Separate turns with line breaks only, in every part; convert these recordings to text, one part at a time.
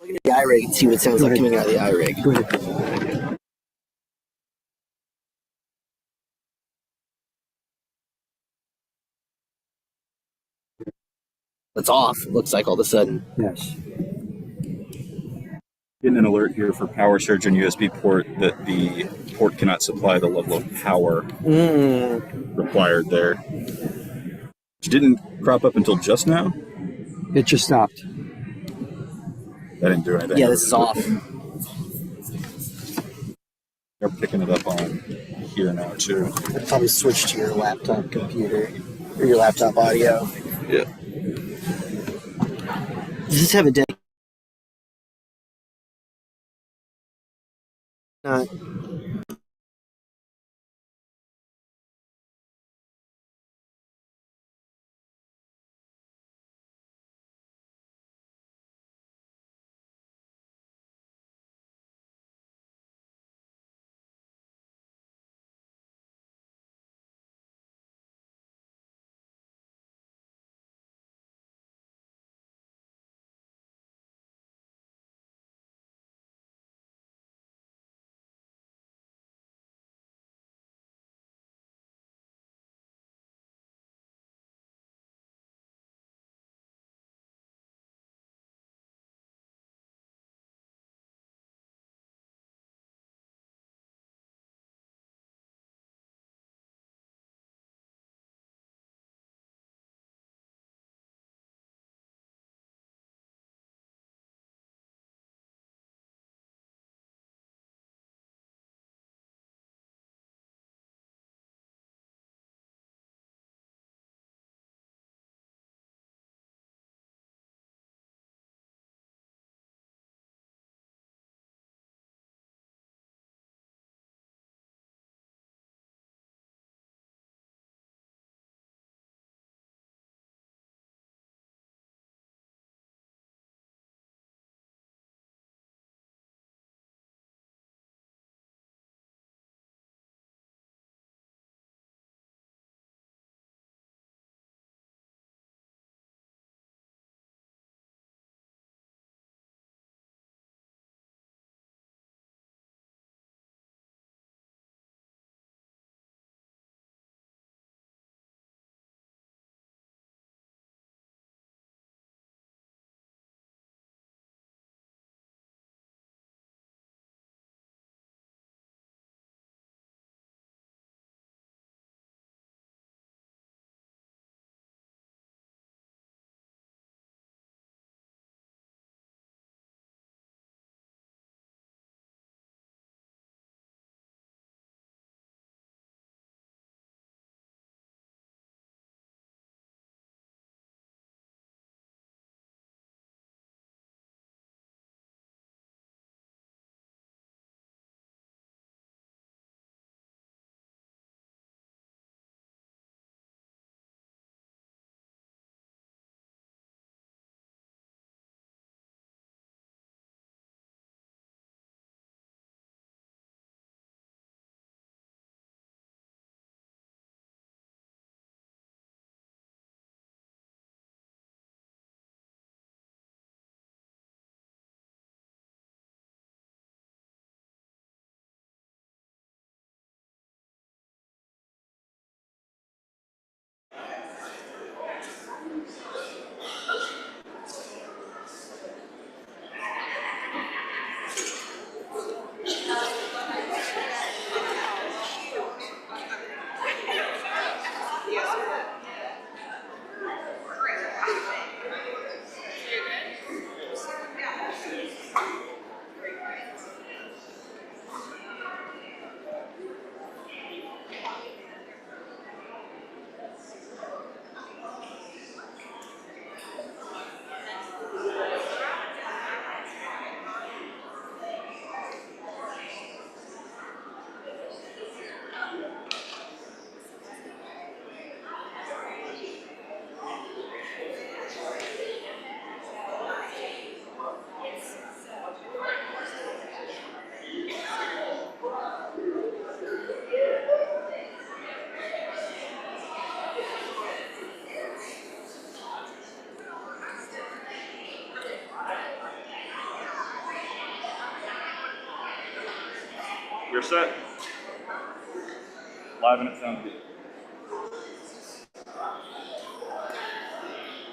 Look at the iRig and see what it sounds like coming out of the iRig.
Go ahead.
It's off. It looks like all of a sudden.
Yes.
Getting an alert here for power surge and USB port that the port cannot supply the level of power required there. Which didn't crop up until just now.
It just stopped.
That didn't do anything.
Yeah, this is off.
They're picking it up on here now too.
I'd probably switch to your laptop computer or your laptop audio.
Yeah.
Does this have a dead? Not.
You're set. Live and it sounds good.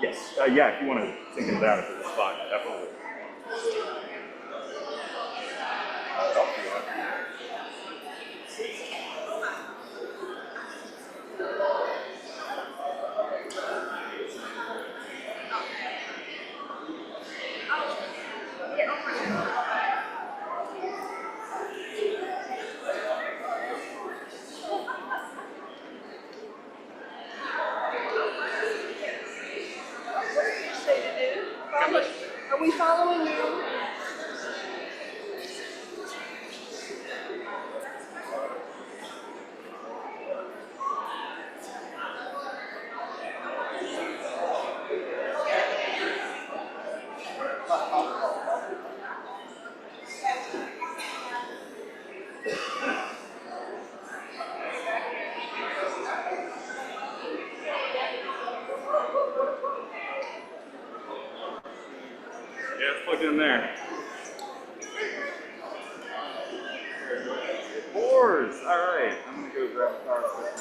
Yes. Yeah, if you want to think it down at the spot, definitely.
Are we following you?
Yeah, it's plugged in there. Fours! Alright, I'm gonna go grab a power switch.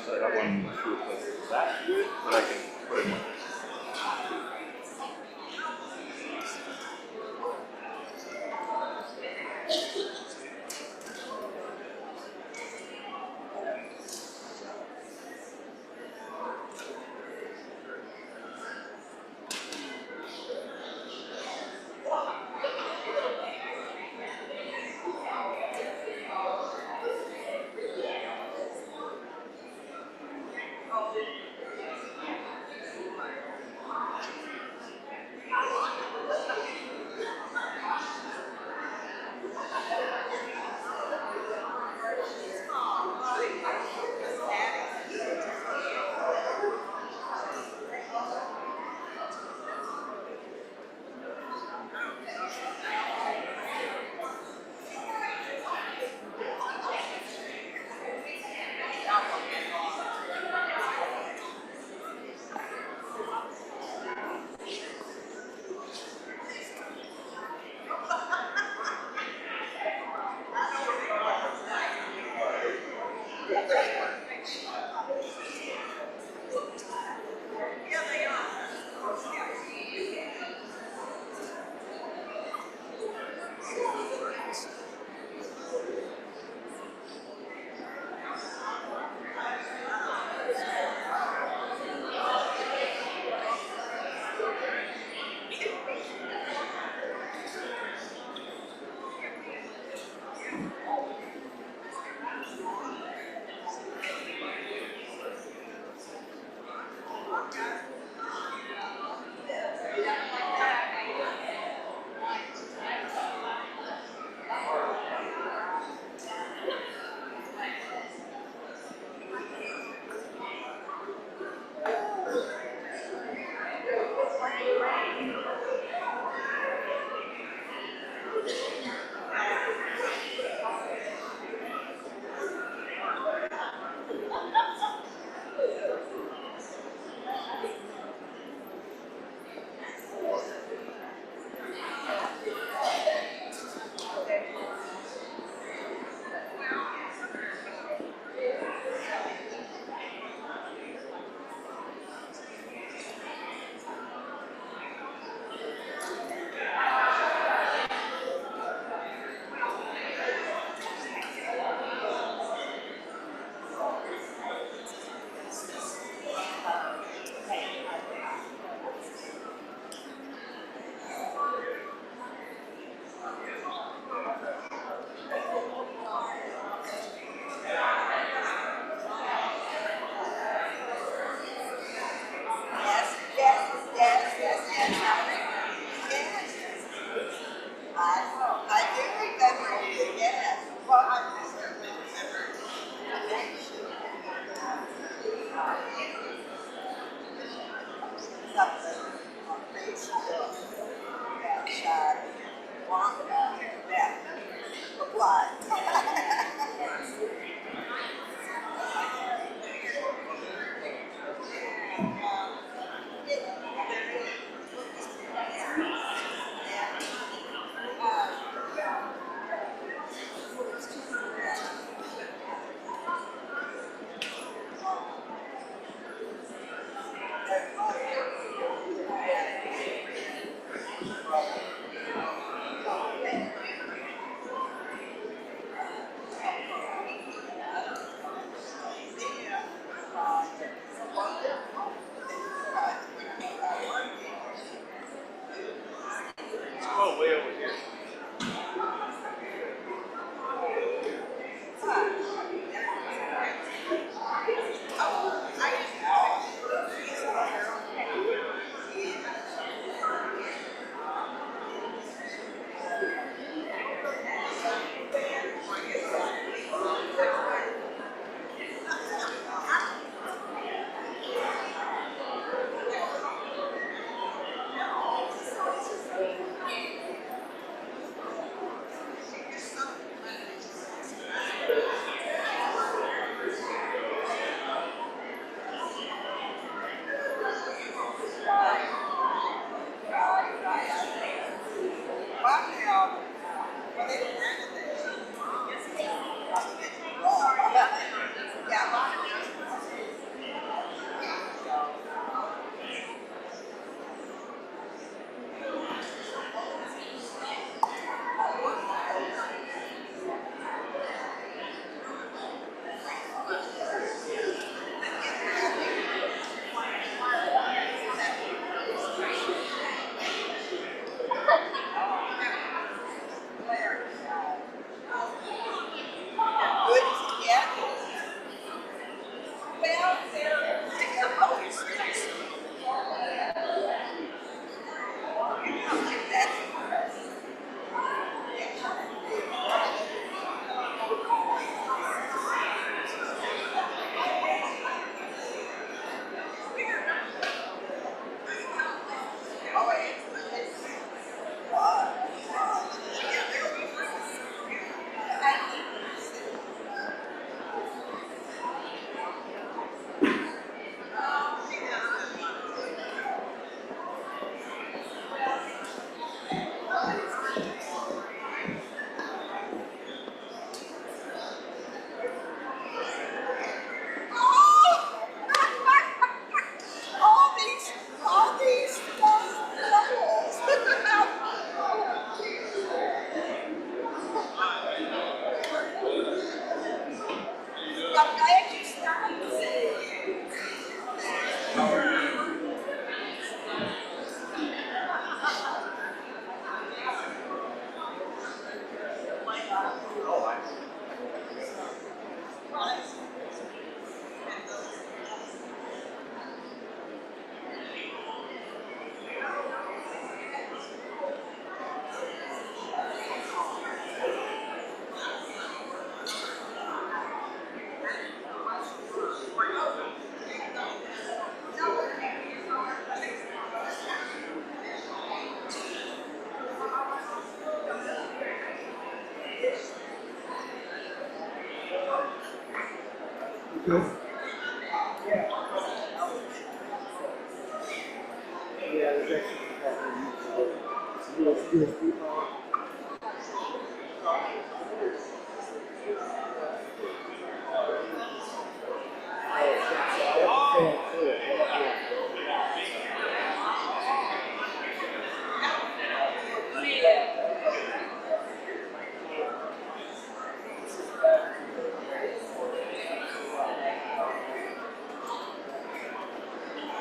So that one was that good, but I can put it in.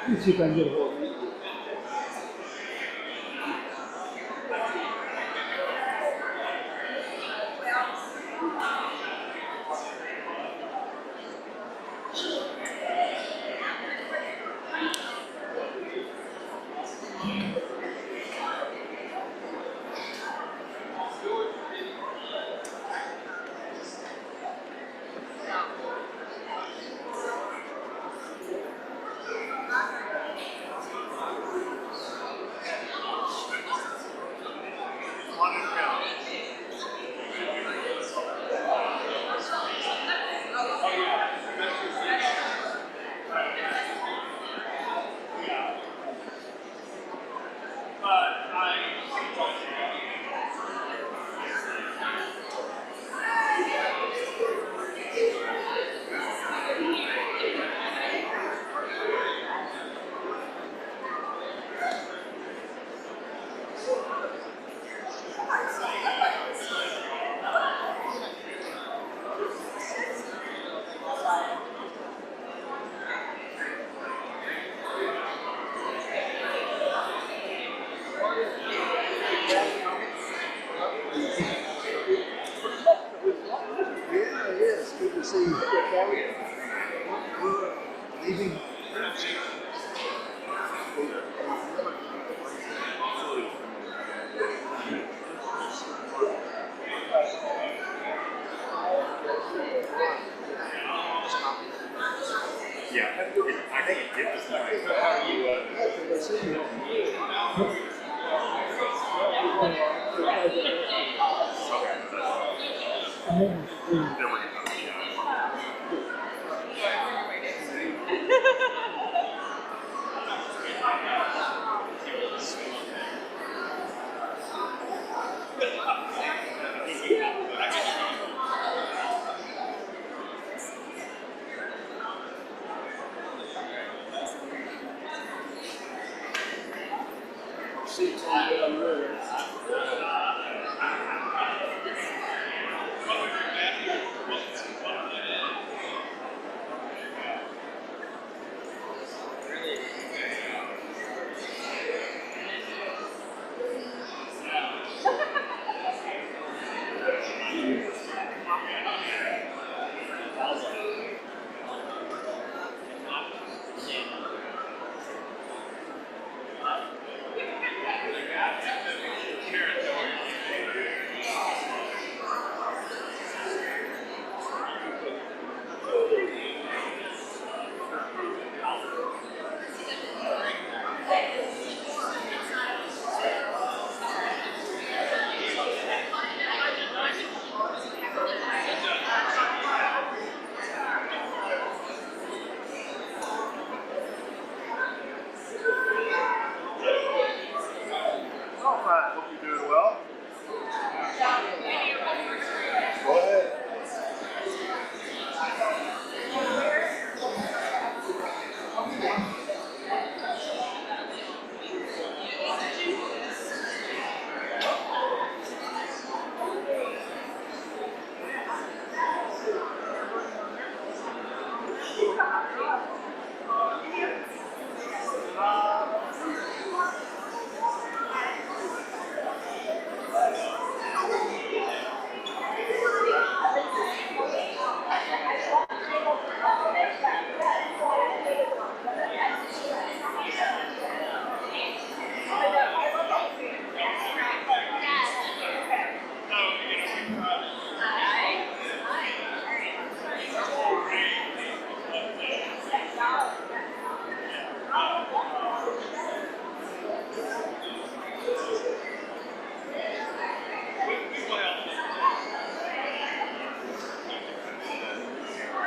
Let's see if I can get a hold of it. Leaving.
Yeah, I think it gives us how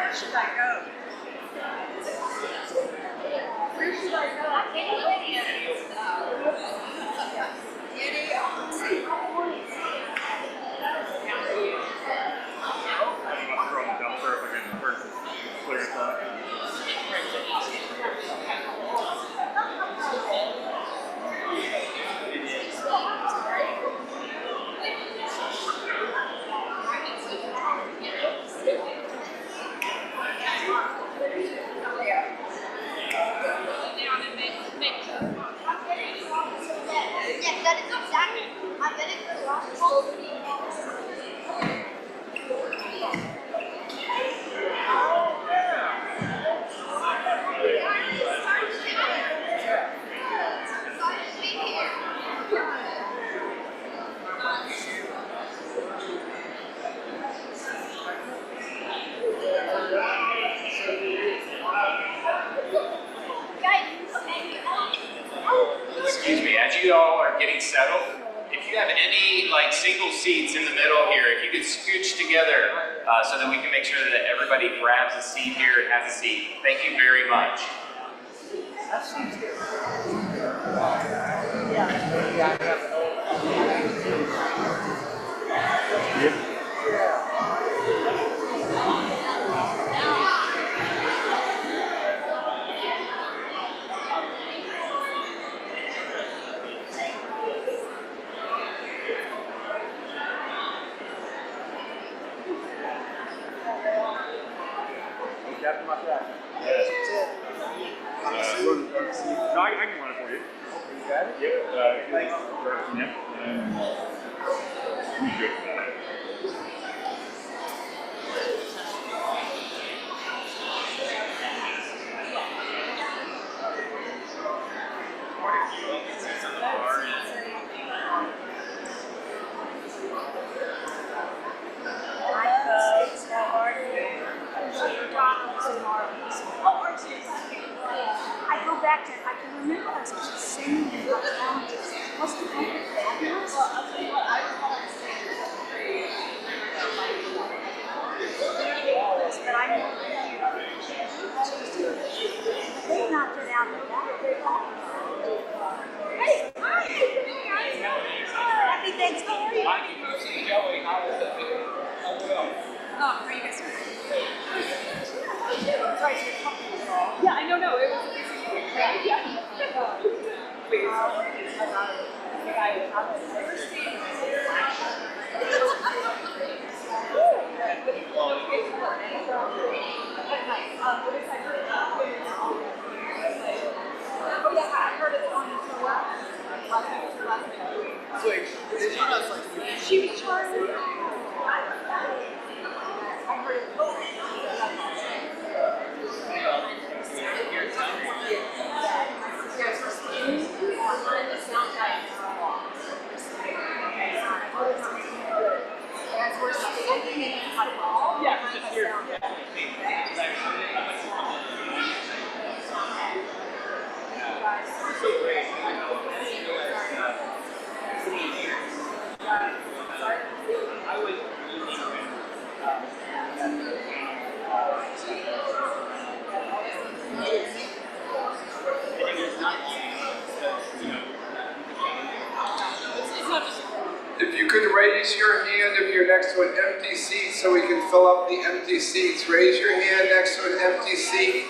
Where should I go? Where should I go?
I must throw in the dumpster if I can first clear it up.
Yes, that is exactly. I'm getting the
Excuse me, as you all are getting settled, if you have any like single seats in the middle here, if you could scooch together so that we can make sure that everybody grabs a seat here and has a seat. Thank you very much.
Captain my flag. No, I can run it for you. You got it? Yep. Thanks. Yep. You good for that.
I go back to, I can remember I was just singing about challenges. Wasn't it kind of fabulous? Well, I'll tell you what, I was not but I know they knocked it out of that. Hey, hi! Happy Thanksgiving!
I can go see Joey. How is it?
Oh, are you guys
Yeah, I know. No, it was a busy week. Yeah. Oh yeah, I heard it on the last night. She was charming. I heard it. Yeah, just here.
If you could raise your hand if you're next to an empty seat so we can fill up the empty seats. Raise your hand next to an empty seat.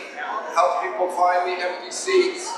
Help people find the empty seats.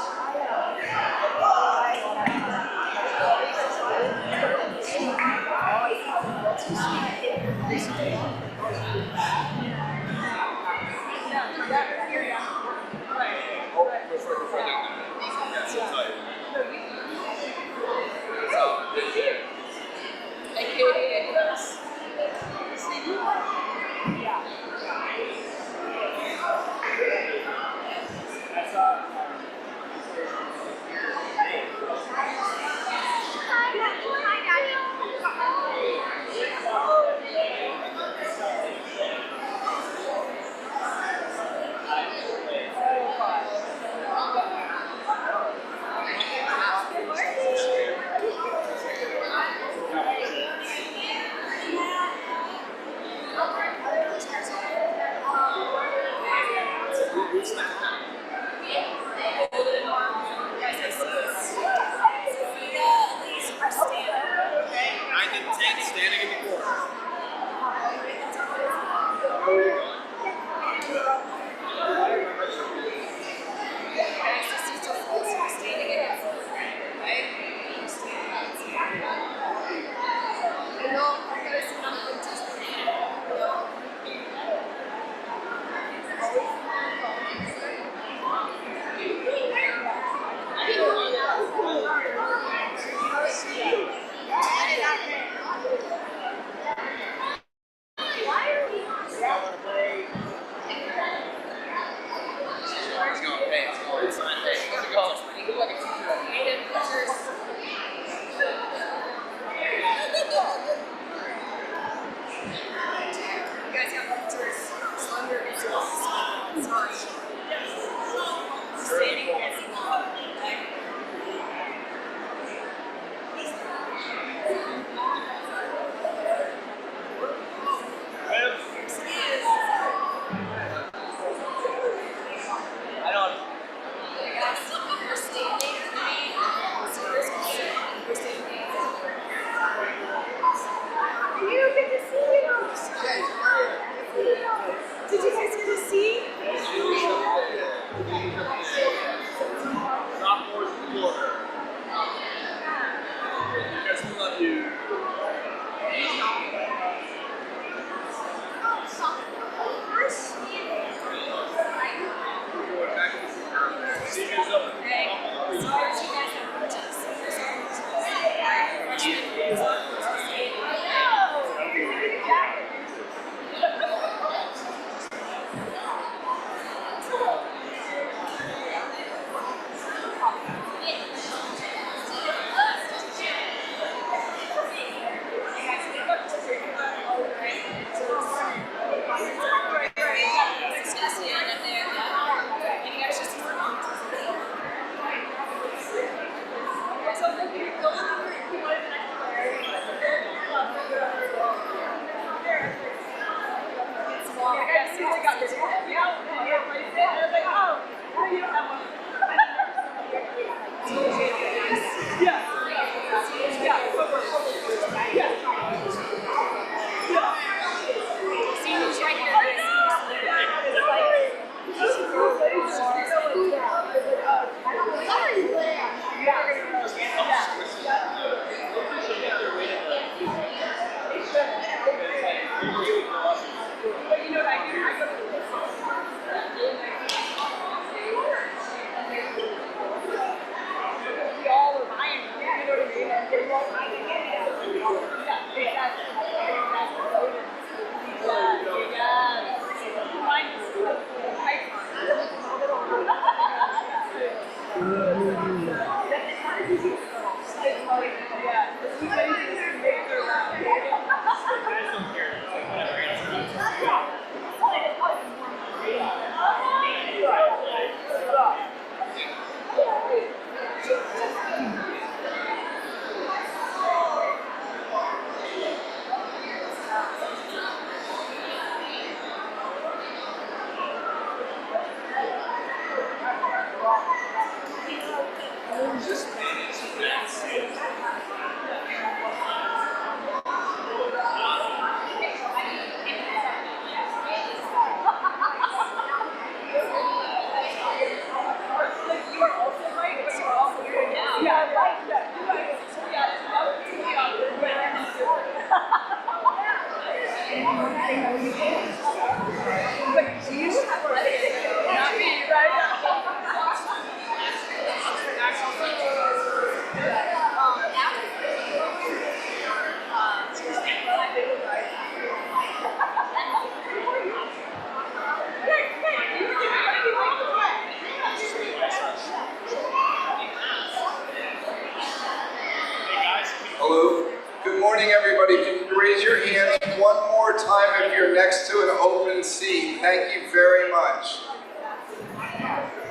Hello. Good morning, everybody. Can you raise your hands one more time if you're next to an open seat? Thank you very much.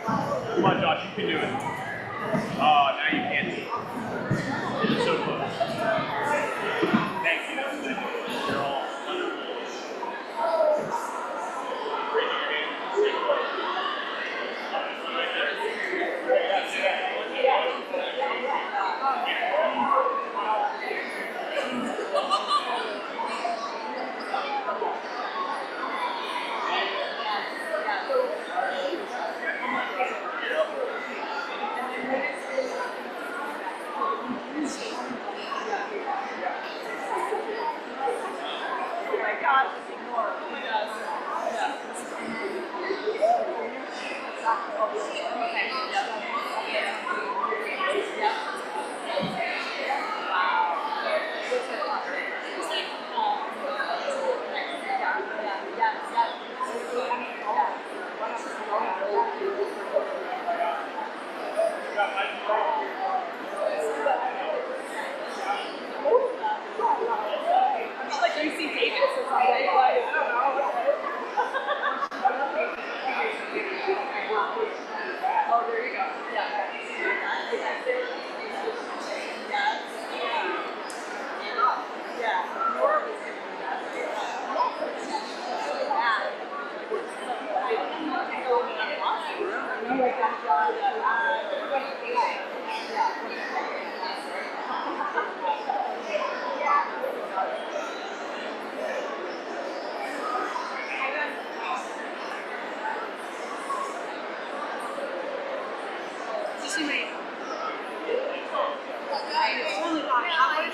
Come on, Josh, you can do it. Oh, now you can't do it. You're so close. Thank you. You're all raise your hand. Right there.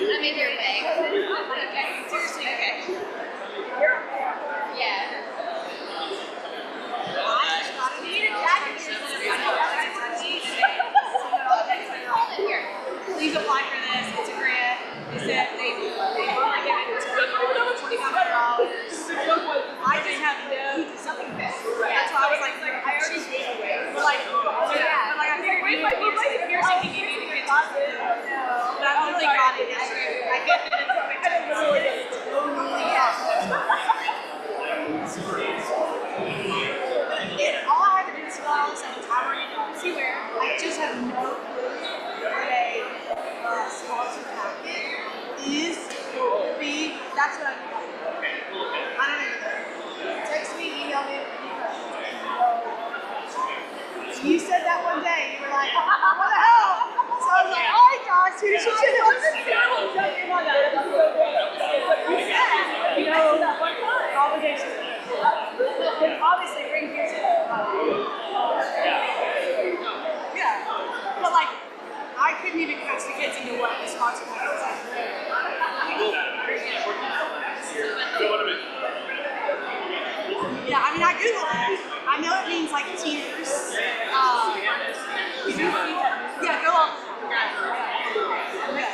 I'm in your way. Okay. Seriously, okay. Yeah. Please apply for this. It's a grant. They said they only give it to people over $2,500. I just have nothing fixed. That's why I was like, I already did. But like, yeah. But like, I figured piercing can give you the kids. But I literally got it yesterday. I get it. All I have to do is fill out all this and I'm ready to see where I just have no clue what a sponsor packet is, will be. That's what I need. I don't even know. Text me, email me. You said that one day. You were like, what the hell? So I was like, all right, guys, who did you choose? You know, obligation. Obviously, bring kids in. Yeah. But like, I couldn't even coach the kids into what the sponsor was like. Yeah, I mean, I Googled it. I know it means like tears. Yeah, go on. Yeah.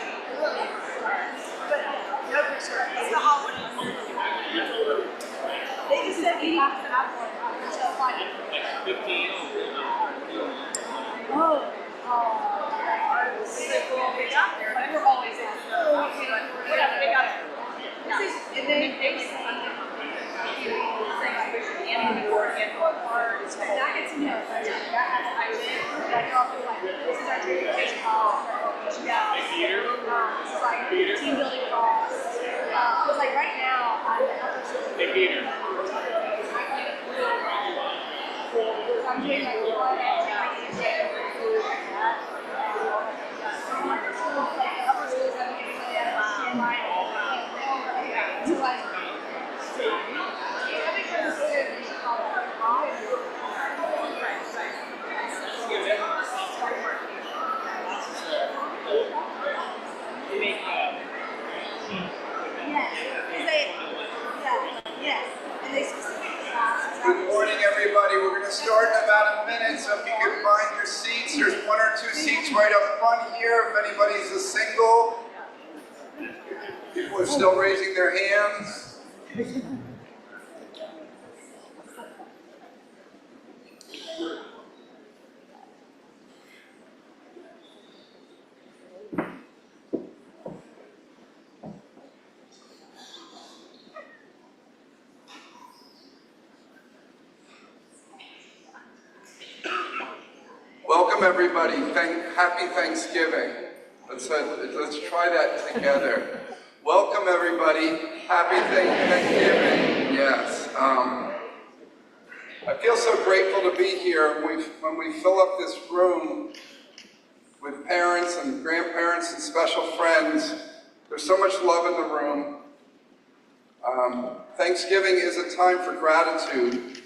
But no picture. It's the holiday. They just said we have to have one until Friday.
15.
Oh. We're always at. Whatever, they got it. And then they was saying that I get to know that I did. Like, this is our transportation policy. Yeah. This is like team building calls. Because like right now, I'm
Hey, Peter.
I'm doing like one activity a day for food like that. Like the upper schools have been getting that in my so like, I think there's a good
Good morning, everybody. We're going to start in about a minute, so if you can find your seats, there's 1 or 2 seats right up front here. If anybody's a single, people are still raising their hands. Welcome, everybody. Happy Thanksgiving. Let's try that together. Welcome, everybody. Happy Thanksgiving. Yes. I feel so grateful to be here. When we fill up this room with parents and grandparents and special friends, there's so much love in the room. Thanksgiving is a time for gratitude.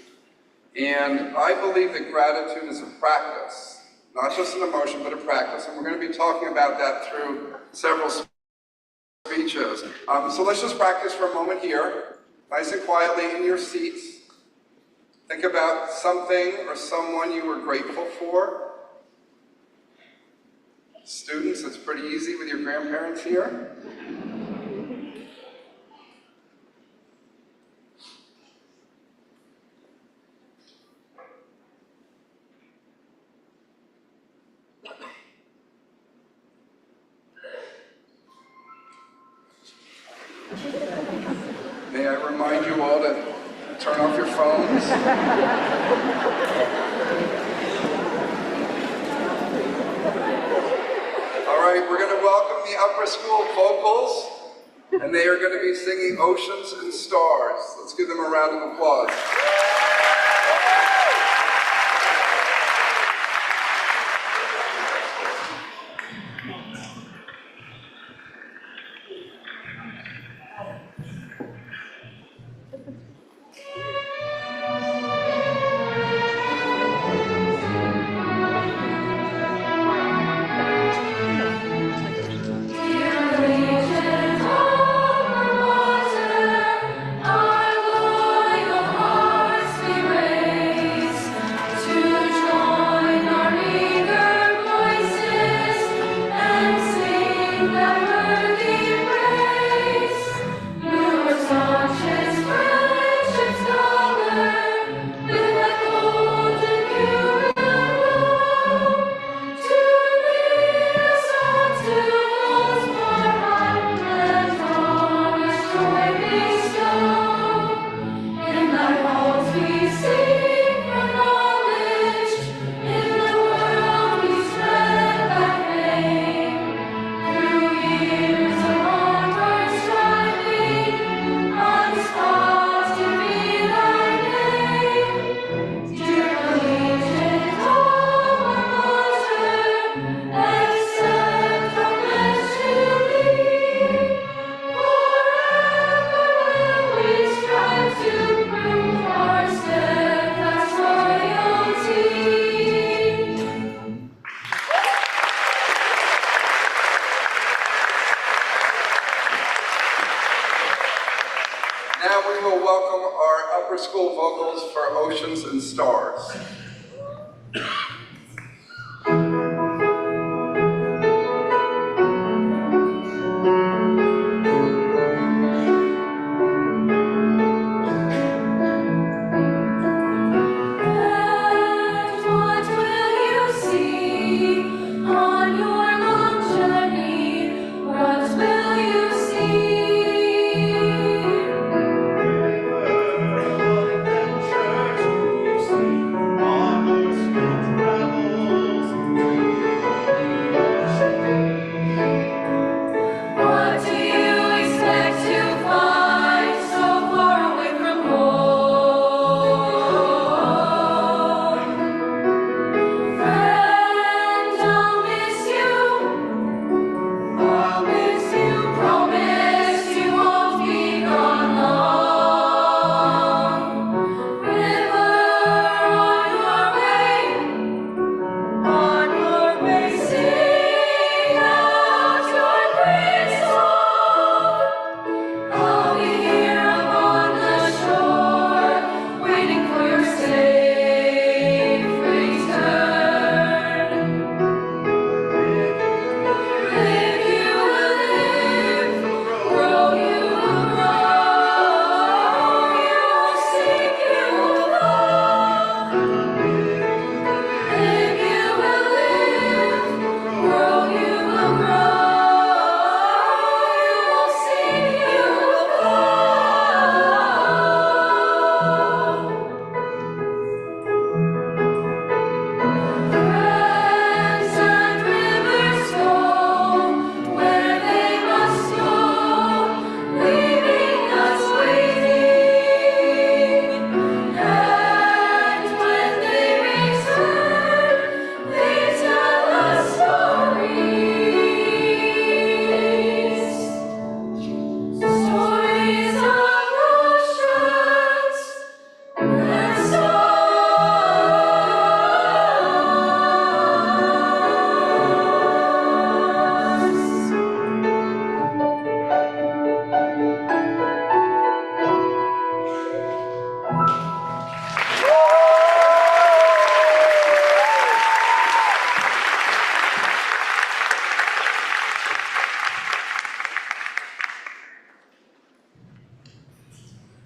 And I believe that gratitude is a practice, not just an emotion, but a practice. And we're going to be talking about that through several speeches. So let's just practice for a moment here, nice and quietly in your seats. Think about something or someone you were grateful for. Students, it's pretty easy with your grandparents here. May I remind you all to turn off your phones? All right, we're going to welcome the upper school vocals, and they are going to be singing Oceans and Stars. Let's give them a round of applause.
Our
for oceans and stars.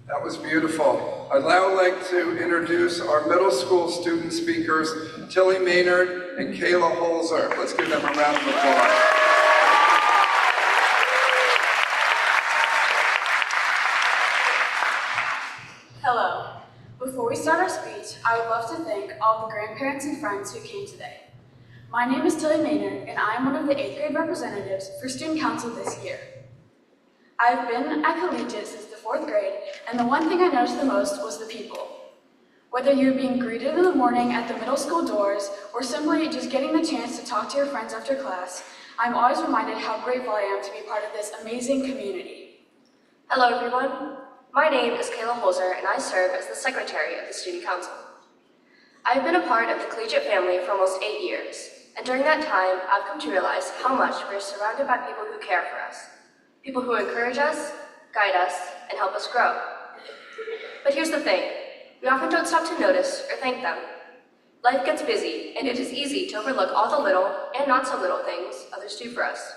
That was beautiful. I'd now like to introduce our middle school student speakers, Tilly Maynard and Kayla Holzer. Let's give them a round of applause.
Hello. Before we start our speech, I would love to thank all the grandparents and friends who came today. My name is Tilly Maynard, and I am one of the 8th grade representatives for Student Council this year. I've been at collegiate since the 4th grade, and the one thing I noticed the most was the people. Whether you're being greeted in the morning at the middle school doors, or simply just getting the chance to talk to your friends after class, I'm always reminded how grateful I am to be part of this amazing community.
Hello everyone, my name is Kayla Holzer and I serve as the Secretary of the Student Council. I've been a part of the collegiate family for almost 8 years, and during that time, I've come to realize how much we're surrounded by people who care for us, people who encourage us, guide us, and help us grow. But here's the thing, we often don't stop to notice or thank them. Life gets busy, and it is easy to overlook all the little and not so little things others do for us.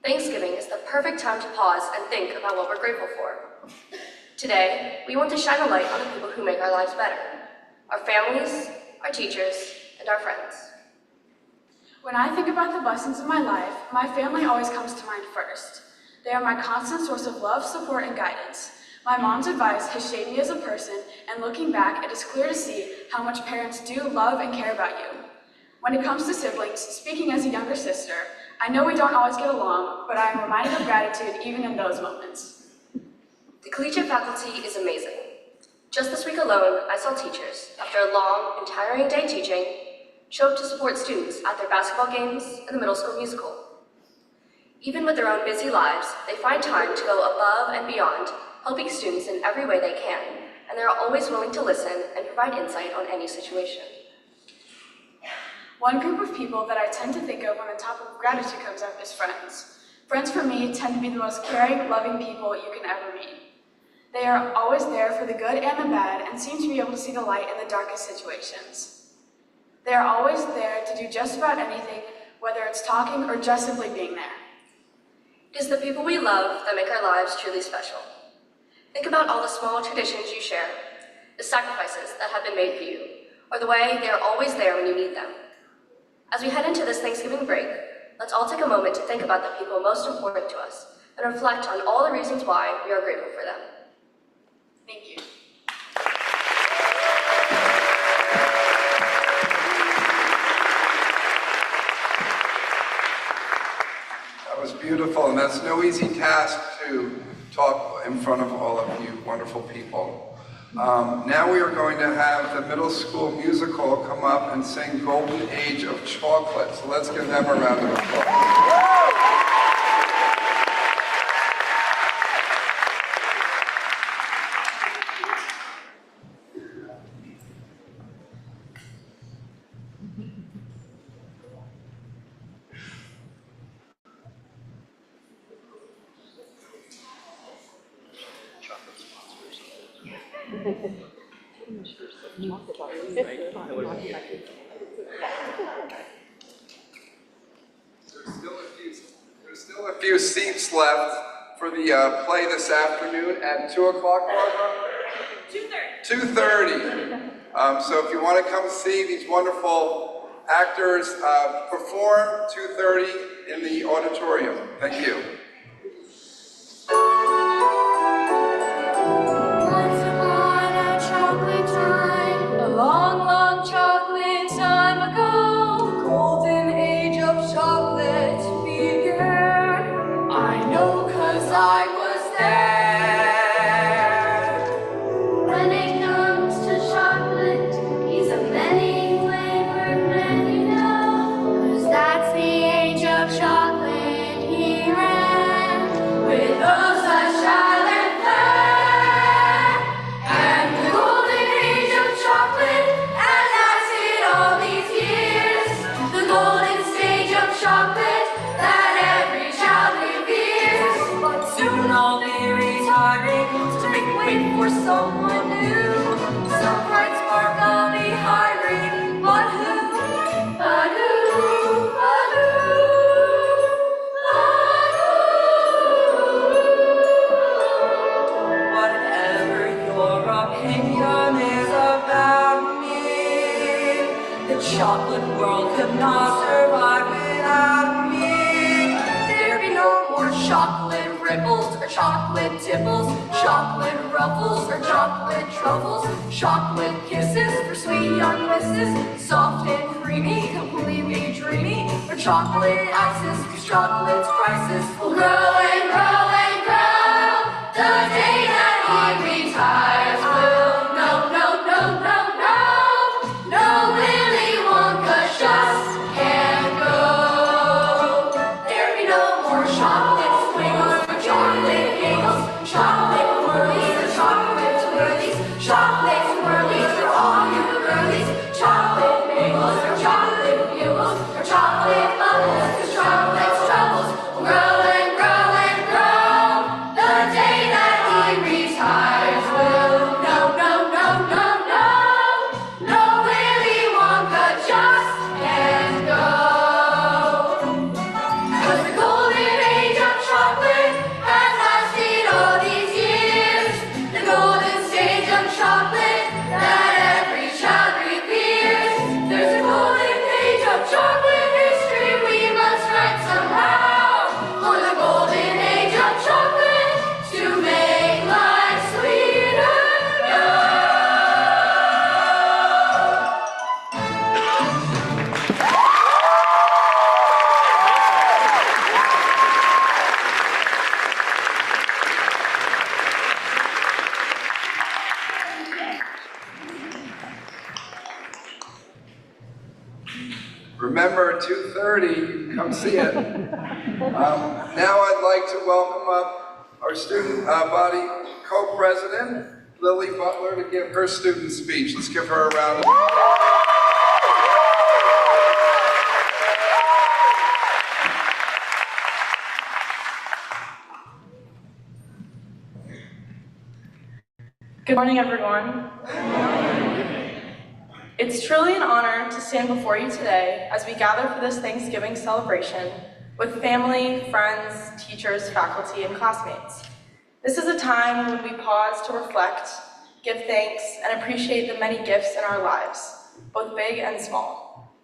Thanksgiving is the perfect time to pause and think about what we're grateful for. Today, we want to shine a light on the people who make our lives better, our families, our teachers, and our friends.
When I think about the blessings of my life, my family always comes to mind first. They are my constant source of love, support, and guidance. My mom's advice has shaped me as a person, and looking back, it is clear to see how much parents do love and care about you. When it comes to siblings, speaking as a younger sister, I know we don't always get along, but I am reminded of gratitude even in those moments.
The collegiate faculty is amazing. Just this week alone, I saw teachers, after a long and tiring day teaching, show up to support students at their basketball games and the middle school musical. Even with their own busy lives, they find time to go above and beyond, helping students in every way they can, and they're always willing to listen and provide insight on any situation.
One group of people that I tend to think of when the topic of gratitude comes up is friends. Friends for me tend to be the most caring, loving people you can ever meet. They are always there for the good and the bad and seem to be able to see the light in the darkest situations. They are always there to do just about anything, whether it's talking or just simply being there.
It is the people we love that make our lives truly special. Think about all the small traditions you share, the sacrifices that have been made for you, or the way they are always there when you need them. As we head into this Thanksgiving break, let's all take a moment to think about the people most important to us and reflect on all the reasons why we are grateful for them.
Thank you.
That was beautiful, and that's no easy task to talk in front of all of you wonderful people. Now we are going to have the middle school musical come up and sing Golden Age of Chocolate. So let's give them a round of applause. There's still a few seats left for the play this afternoon at 2 o'clock, Barbara? 2:30. So if you want to come see these wonderful actors perform, 2:30 in the auditorium. Thank you.
Once upon a chocolate time, a long, long chocolate time ago, golden age of chocolate began. I know 'cause I was there. When it comes to chocolate, he's a many flavored, many know, 'cause that's the age of chocolate he ran. With those that shall and fair, and the golden age of chocolate has lasted all these years. The golden stage of chocolate that every child reveres. But soon I'll be retiring to make way for someone new. Some bright spark I'll be hiring, but who? But who? But who? Whatever your opinion is about me, the chocolate world could not survive without me. There'd be no more chocolate ripples or chocolate tipples, chocolate ruffles or chocolate truffles, chocolate kisses for sweet young misses, soft and creamy, completely dreamy, or chocolate ices, 'cause chocolate's prices will grow and grow and grow. The day that he retires will no, no, no, no, no. No, Willy Wonka just can't go. There'll be no more chocolate squiggles or chocolate giggles, chocolate whirlies or chocolate twirlies, chocolate swirlies for all you girlies, chocolate bagels or chocolate bugles or chocolate bubbles, 'cause chocolate's troubles will grow and grow and grow. The day that he retires will no, no, no, no, no. No, Willy Wonka just can't go. 'Cause the golden age of chocolate has lasted all these years. The golden stage of chocolate that every child reveres. There's a golden age of chocolate history we must write somehow. For the golden age of chocolate to make life sweeter now.
Remember, 2:30, come see it. Now I'd like to welcome up our student body co-president, Lily Butler, to give her student speech. Let's give her a round of applause.
Good morning, everyone. It's truly an honor to stand before you today as we gather for this Thanksgiving celebration with family, friends, teachers, faculty, and classmates. This is a time when we pause to reflect, give thanks, and appreciate the many gifts in our lives, both big and small.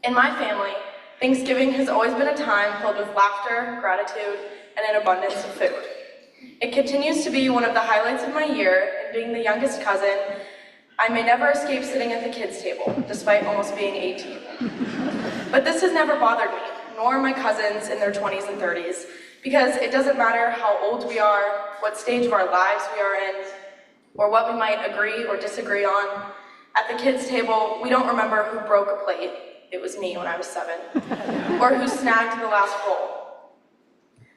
In my family, Thanksgiving has always been a time filled with laughter, gratitude, and an abundance of food. It continues to be one of the highlights of my year, and being the youngest cousin, I may never escape sitting at the kids' table, despite almost being 18. But this has never bothered me, nor my cousins in their 20s and 30s, because it doesn't matter how old we are, what stage of our lives we are in, or what we might agree or disagree on. At the kids' table, we don't remember who broke a plate, it was me when I was 7, or who snagged the last roll.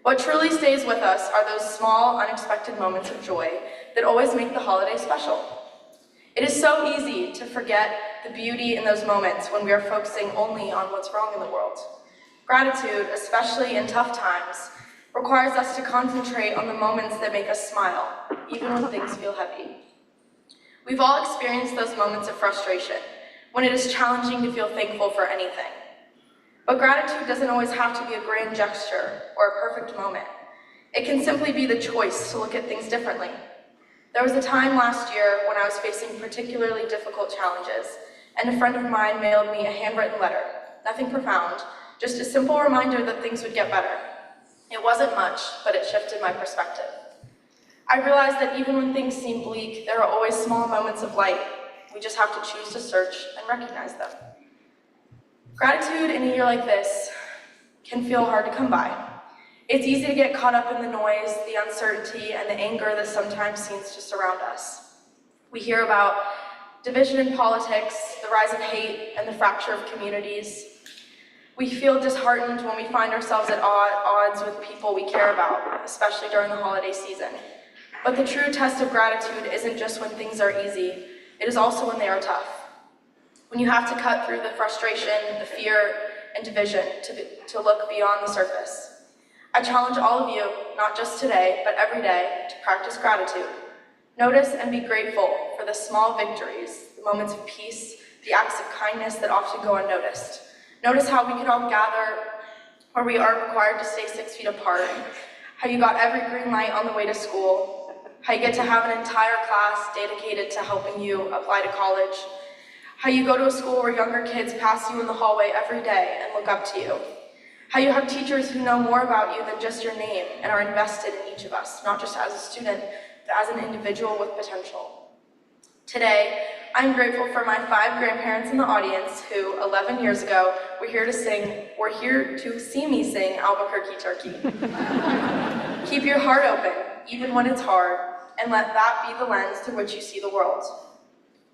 What truly stays with us are those small, unexpected moments of joy that always make the holiday special. It is so easy to forget the beauty in those moments when we are focusing only on what's wrong in the world. Gratitude, especially in tough times, requires us to concentrate on the moments that make us smile, even when things feel heavy. We've all experienced those moments of frustration, when it is challenging to feel thankful for anything. But gratitude doesn't always have to be a grand gesture or a perfect moment. It can simply be the choice to look at things differently. There was a time last year when I was facing particularly difficult challenges, and a friend of mine mailed me a handwritten letter. Nothing profound, just a simple reminder that things would get better. It wasn't much, but it shifted my perspective. I realized that even when things seem bleak, there are always small moments of light. We just have to choose to search and recognize them. Gratitude in a year like this can feel hard to come by. It's easy to get caught up in the noise, the uncertainty, and the anger that sometimes seems to surround us. We hear about division in politics, the rise of hate, and the fracture of communities. We feel disheartened when we find ourselves at odds with people we care about, especially during the holiday season. But the true test of gratitude isn't just when things are easy, it is also when they are tough. When you have to cut through the frustration, the fear, and division to look beyond the surface. I challenge all of you, not just today, but every day, to practice gratitude. Notice and be grateful for the small victories, the moments of peace, the acts of kindness that often go unnoticed. Notice how we can all gather where we aren't required to stay 6 feet apart, how you got every green light on the way to school, how you get to have an entire class dedicated to helping you apply to college, how you go to a school where younger kids pass you in the hallway every day and look up to you, how you have teachers who know more about you than just your name and are invested in each of us, not just as a student, but as an individual with potential. Today, I'm grateful for my 5 grandparents in the audience who, 11 years ago, were here to see me sing Albuquerque Turkey. Keep your heart open, even when it's hard, and let that be the lens through which you see the world.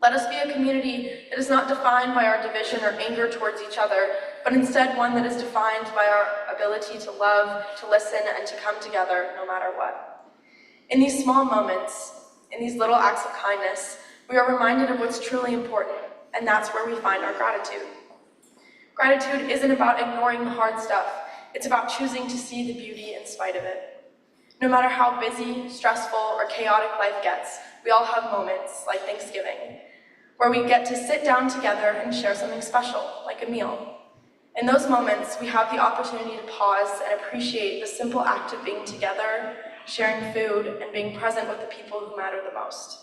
Let us be a community that is not defined by our division or anger towards each other, but instead one that is defined by our ability to love, to listen, and to come together no matter what. In these small moments, in these little acts of kindness, we are reminded of what's truly important, and that's where we find our gratitude. Gratitude isn't about ignoring the hard stuff, it's about choosing to see the beauty in spite of it. No matter how busy, stressful, or chaotic life gets, we all have moments, like Thanksgiving, where we get to sit down together and share something special, like a meal. In those moments, we have the opportunity to pause and appreciate the simple act of being together, sharing food, and being present with the people who matter the most.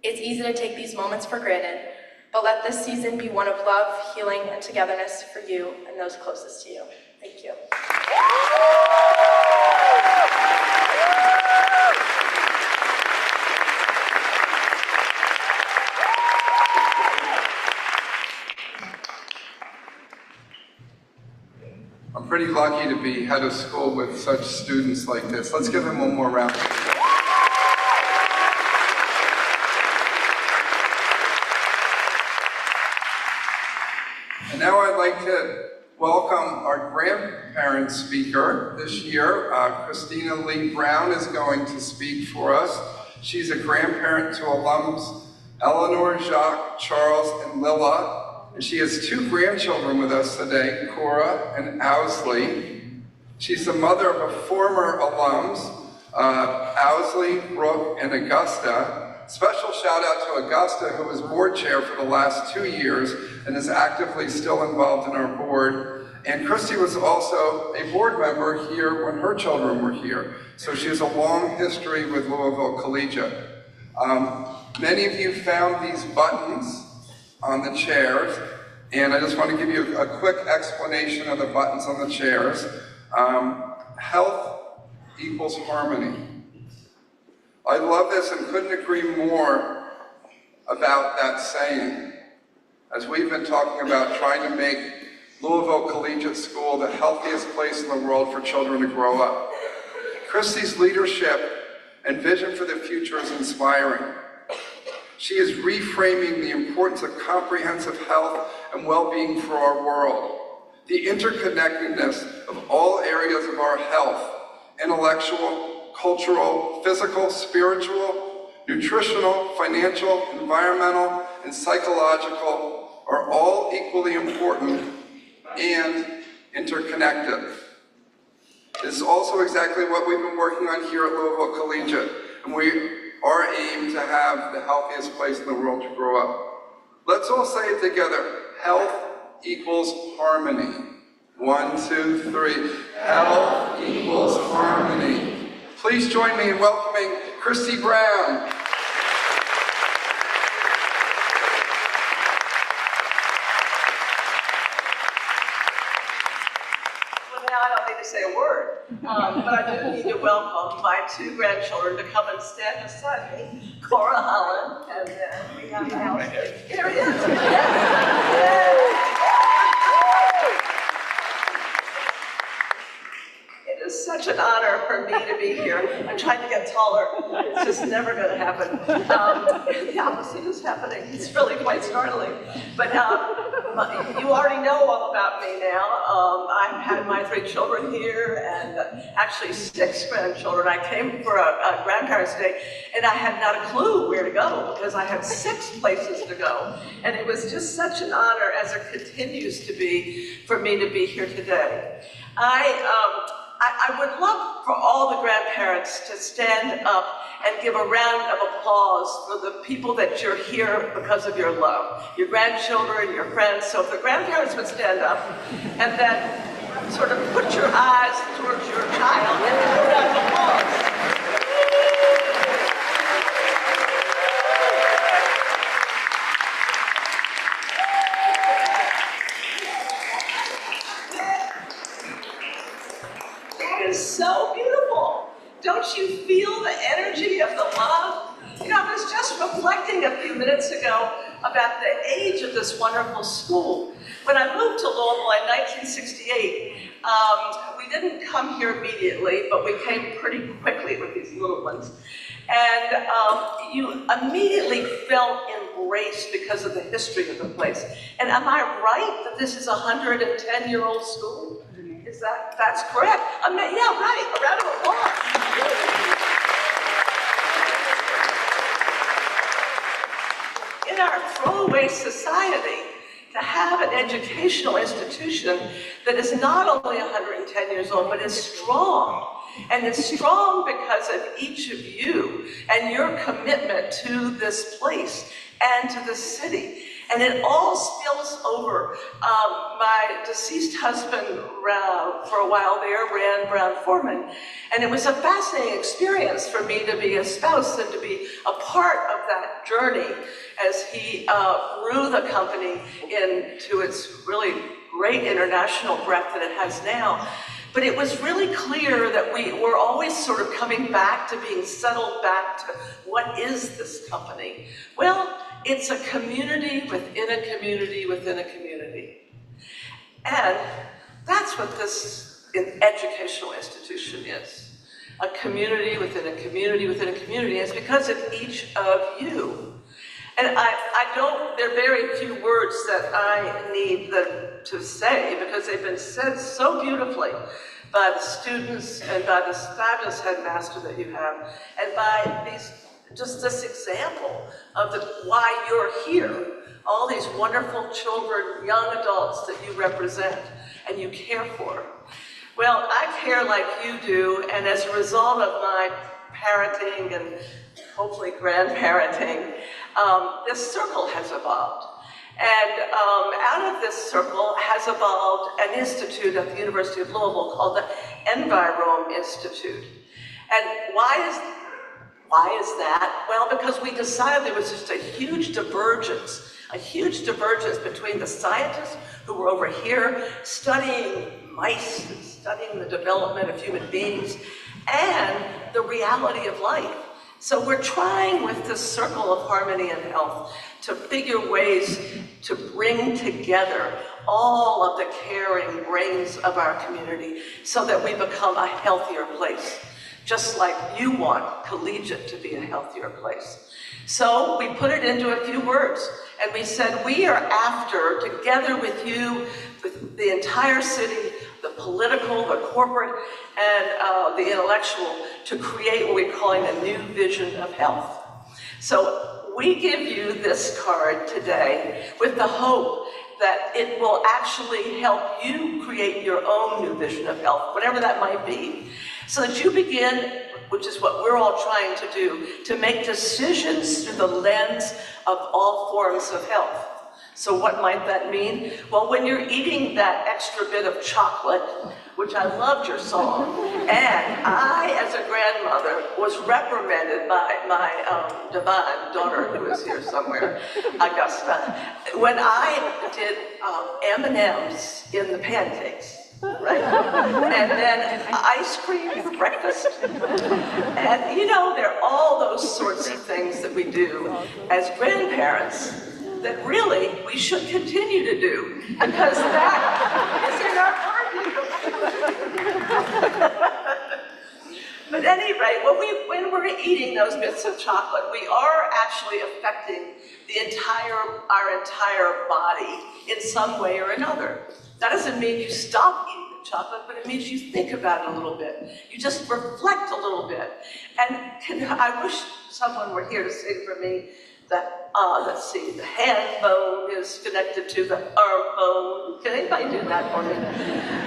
It's easy to take these moments for granted, but let this season be one of love, healing, and togetherness for you and those closest to you. Thank you.
I'm pretty lucky to be head of school with such students like this. Let's give them one more round. And now I'd like to welcome our grandparent speaker this year. Christina Lee Brown is going to speak for us. She's a grandparent to alums Eleanor, Jacques, Charles, and Lilla. And she has 2 grandchildren with us today, Cora and Owsley. She's the mother of a former alums, Owsley, Brooke, and Augusta. Special shout out to Augusta, who was board chair for the last 2 years and is actively still involved in our board. And Christy was also a board member here when her children were here. So she has a long history with Louisville Collegiate. Many of you found these buttons on the chairs, and I just want to give you a quick explanation of the buttons on the chairs. Health equals harmony. I love this and couldn't agree more about that saying, as we've been talking about trying to make Louisville Collegiate School the healthiest place in the world for children to grow up. Christy's leadership and vision for the future is inspiring. She is reframing the importance of comprehensive health and well-being for our world. The interconnectedness of all areas of our health, intellectual, cultural, physical, spiritual, nutritional, financial, environmental, and psychological are all equally important and interconnected. This is also exactly what we've been working on here at Louisville Collegiate, and our aim to have the healthiest place in the world to grow up. Let's all say it together. Health equals harmony. 1, 2, 3. Health equals harmony. Please join me in welcoming Christy Brown.
I don't need to say a word, but I do need to welcome my 2 grandchildren to come and stand beside me, Cora Holland, and then we have Alice. Here he is. It is such an honor for me to be here. I'm trying to get taller. It's just never going to happen. The opposite is happening. It's really quite startling. But you already know all about me now. I've had my 3 children here and actually 6 grandchildren. I came for a grandparents' day and I had not a clue where to go because I had 6 places to go. And it was just such an honor, as it continues to be, for me to be here today. I would love for all the grandparents to stand up and give a round of applause for the people that you're here because of your love, your grandchildren, your friends. So if the grandparents would stand up and then sort of put your eyes towards your child and give a round of applause. So beautiful. Don't you feel the energy of the love? You know, I was just reflecting a few minutes ago about the age of this wonderful school. When I moved to Louisville in 1968, we didn't come here immediately, but we came pretty quickly with these little ones. And you immediately felt embraced because of the history of the place. And am I right that this is a 110-year-old school? Is that's correct? Yeah, right, a round of applause. In our throwaway society, to have an educational institution that is not only 110 years old, but is strong. And it's strong because of each of you and your commitment to this place and to the city. And it all spills over. My deceased husband, for a while there, ran Brown-Forman. And it was a fascinating experience for me to be a spouse and to be a part of that journey as he grew the company into its really great international breadth that it has now. But it was really clear that we were always sort of coming back to being settled back to what is this company? Well, it's a community within a community within a community. And that's what this educational institution is. A community within a community within a community. It's because of each of you. And there are very few words that I need to say because they've been said so beautifully by the students and by this fabulous headmaster that you have, and by just this example of why you're here. All these wonderful children, young adults that you represent and you care for. Well, I care like you do, and as a result of my parenting and hopefully grandparenting, this circle has evolved. And out of this circle has evolved an institute at the University of Louisville called the Envirome Institute. And why is that? Well, because we decided there was just a huge divergence between the scientists who were over here studying mice and studying the development of human beings and the reality of life. So we're trying with this circle of harmony and health to figure ways to bring together all of the caring brains of our community so that we become a healthier place, just like you want collegiate to be a healthier place. So we put it into a few words, and we said, we are after, together with you, with the entire city, the political, the corporate, and the intellectual, to create what we're calling a new vision of health. So we give you this card today with the hope that it will actually help you create your own new vision of health, whatever that might be, so that you begin, which is what we're all trying to do, to make decisions through the lens of all forms of health. So what might that mean? Well, when you're eating that extra bit of chocolate, which I loved your song, and I, as a grandmother, was reprimanded by my divine daughter, who is here somewhere, Augusta, when I did M&Ms in the pancakes. Right? And then ice cream for breakfast. And you know, there are all those sorts of things that we do as grandparents that really we should continue to do, because that is in our purview. But at any rate, when we're eating those bits of chocolate, we are actually affecting our entire body in some way or another. That doesn't mean you stop eating the chocolate, but it means you think about it a little bit. You just reflect a little bit. And I wish someone were here to say for me that, let's see, the hand bone is connected to the arm bone. Can anybody do that for me?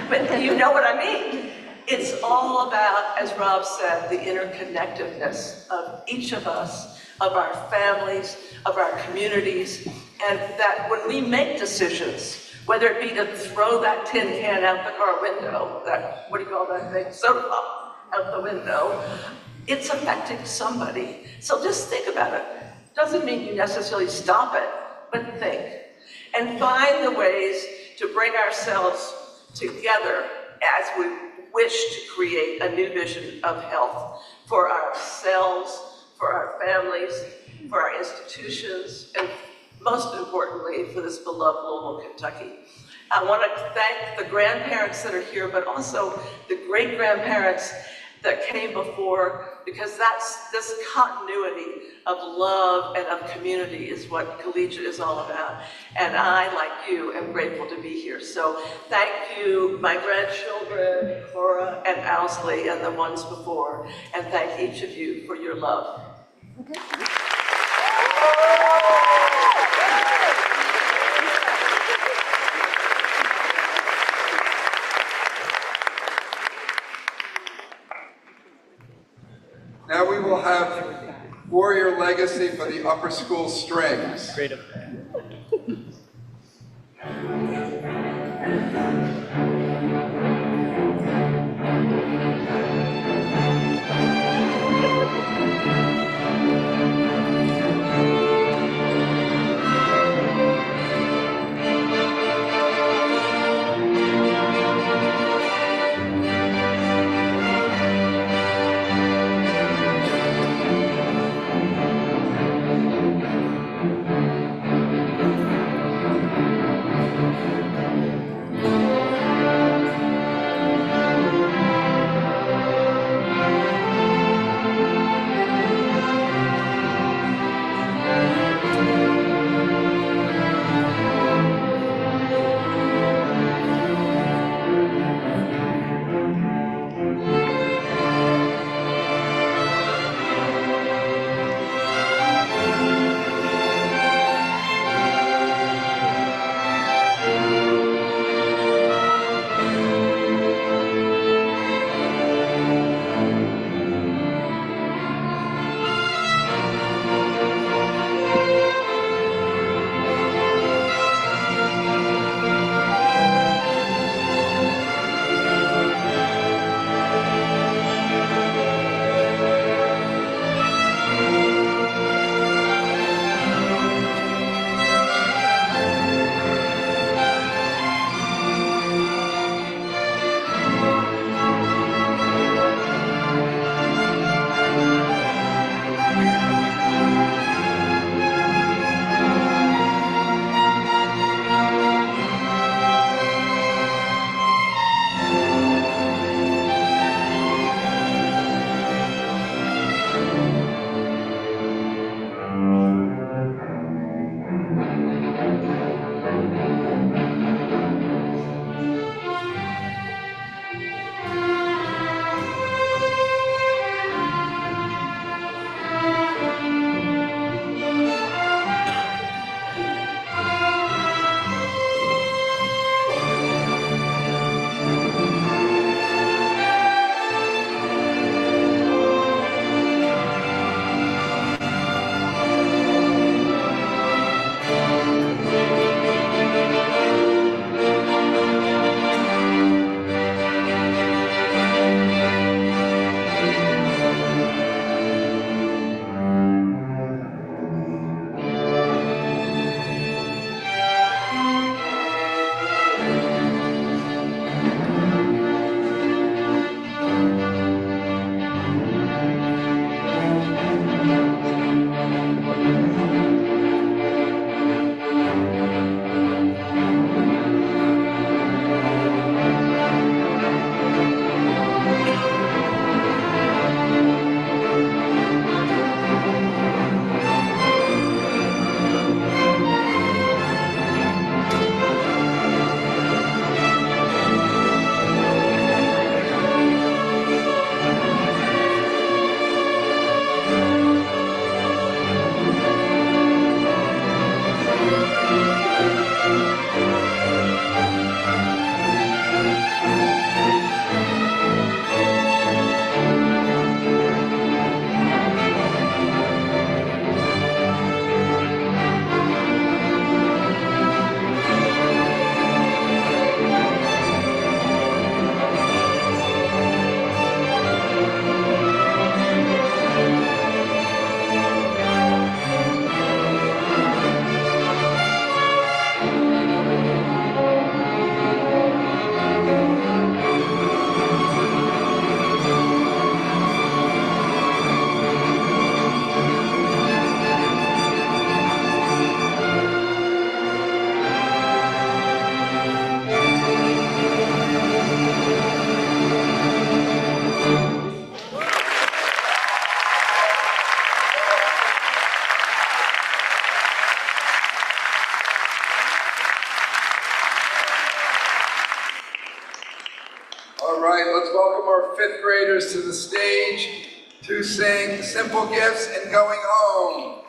But you know what I mean. It's all about, as Rob said, the interconnectedness of each of us, of our families, of our communities, and that when we make decisions, whether it be to throw that tin can out the car window, that, what do you call that thing, soda pop out the window, it's affecting somebody. So just think about it. Doesn't mean you necessarily stop it, but think. And find the ways to bring ourselves together as we wish to create a new vision of health for ourselves, for our families, for our institutions, and most importantly, for this beloved Louisville, Kentucky. I want to thank the grandparents that are here, but also the great-grandparents that came before, because this continuity of love and of community is what collegiate is all about. And I, like you, am grateful to be here. So thank you, my grandchildren, Cora and Owsley, and the ones before. And thank each of you for your love. Okay.
Now we will have Warrior Legacy for the upper school strings.
Great.
welcome our 5th graders to the stage to sing Simple Gifts and Going Home.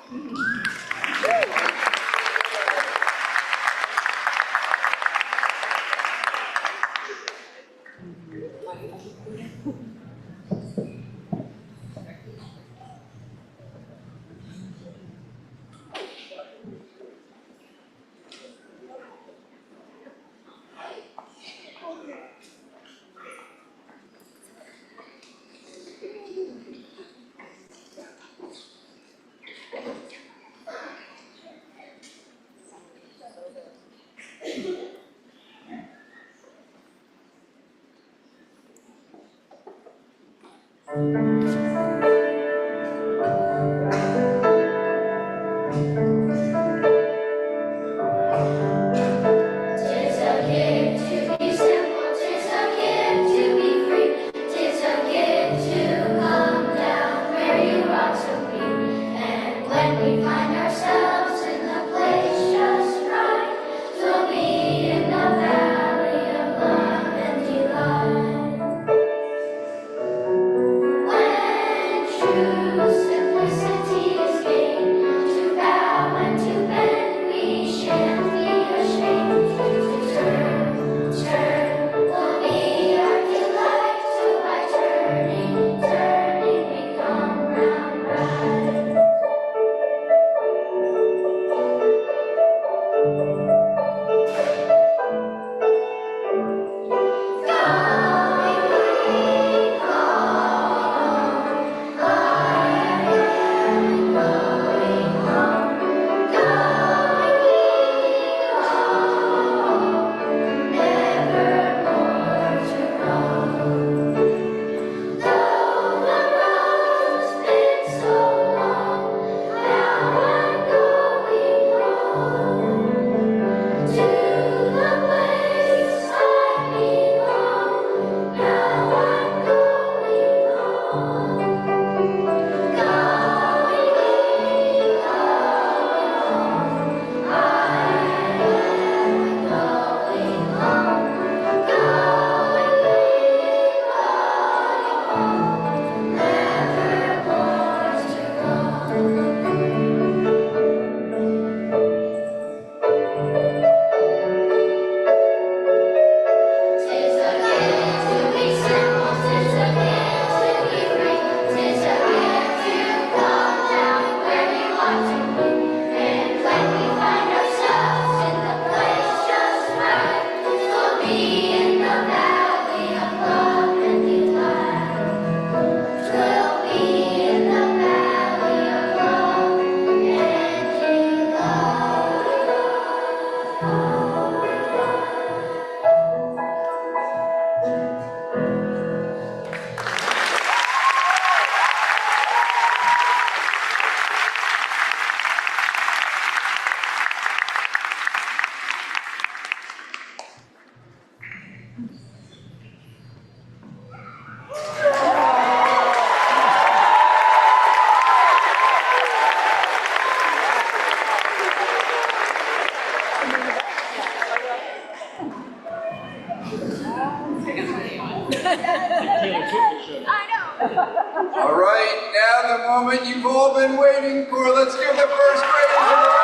All right, now the moment you've all been waiting for. Let's give the first graders a round.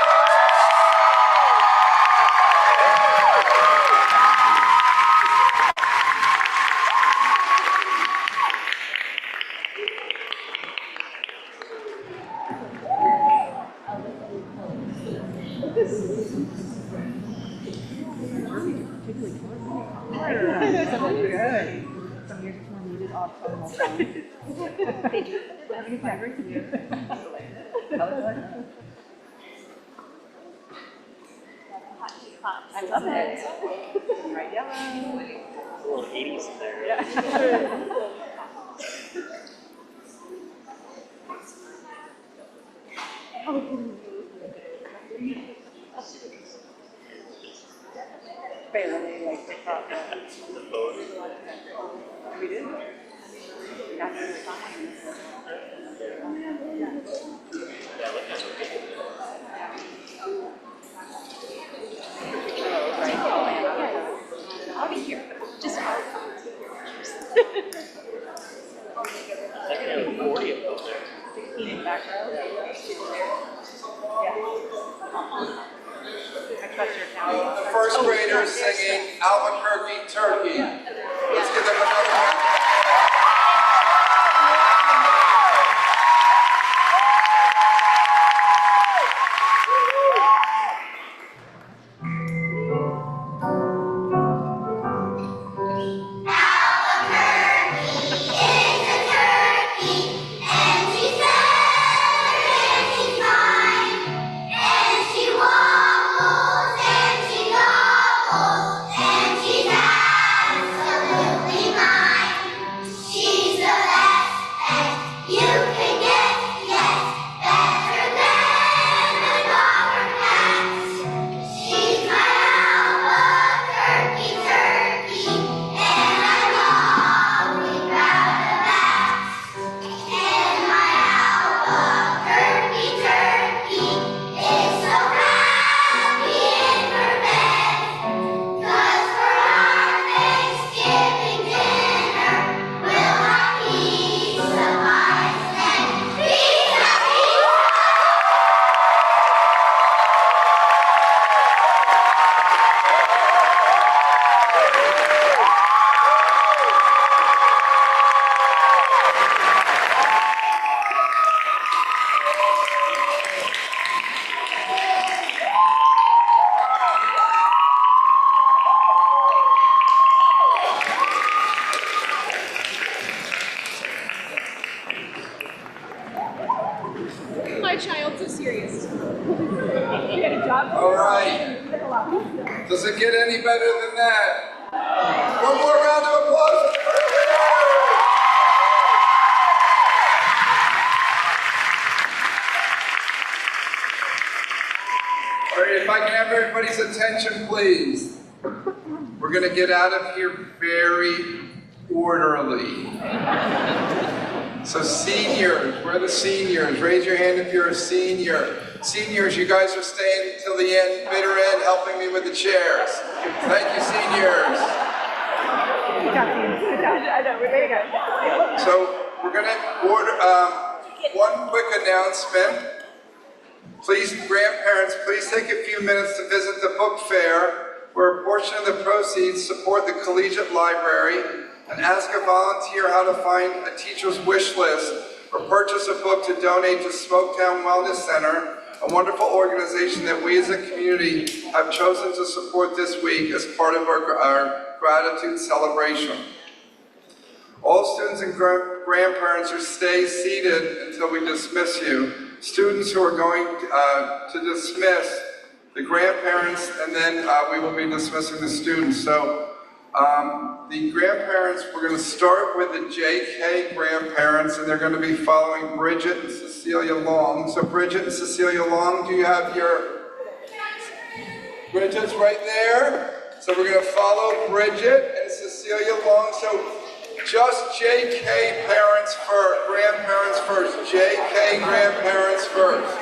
I love it. Bright yellow. A little 80s in there. Yeah. Barely, like the top. The boat. We did. That's fine. Yeah, look, that's okay. I'll be here. Just
first graders singing Albuquerque Turkey. Let's give them another round.
My child, so serious. You had a job?
All right. Does it get any better than that? One more round of applause. All right, if I can have everybody's attention, please. We're going to get out of here very orderly. So seniors, where are the seniors? Raise your hand if you're a senior. Seniors, you guys are staying till the end, bitter end, helping me with the chairs. Thank you, seniors.
Good job, team. Good job. I know, we're ready to go.
So we're going to order one quick announcement. Please, grandparents, please take a few minutes to visit the book fair, where a portion of the proceeds support the collegiate library, and ask a volunteer how to find a teacher's wish list or purchase a book to donate to Smoketown Wellness Center, a wonderful organization that we as a community have chosen to support this week as part of our gratitude celebration. All students and grandparents are stay seated until we dismiss you. Students who are going to dismiss the grandparents, and then we will be dismissing the students. So the grandparents, we're going to start with the JK grandparents, and they're going to be following Bridget and Cecilia Long. So Bridget and Cecilia Long, do you have your... Bridget's right there. So we're going to follow Bridget and Cecilia Long. So just JK parents first, grandparents first. JK grandparents first.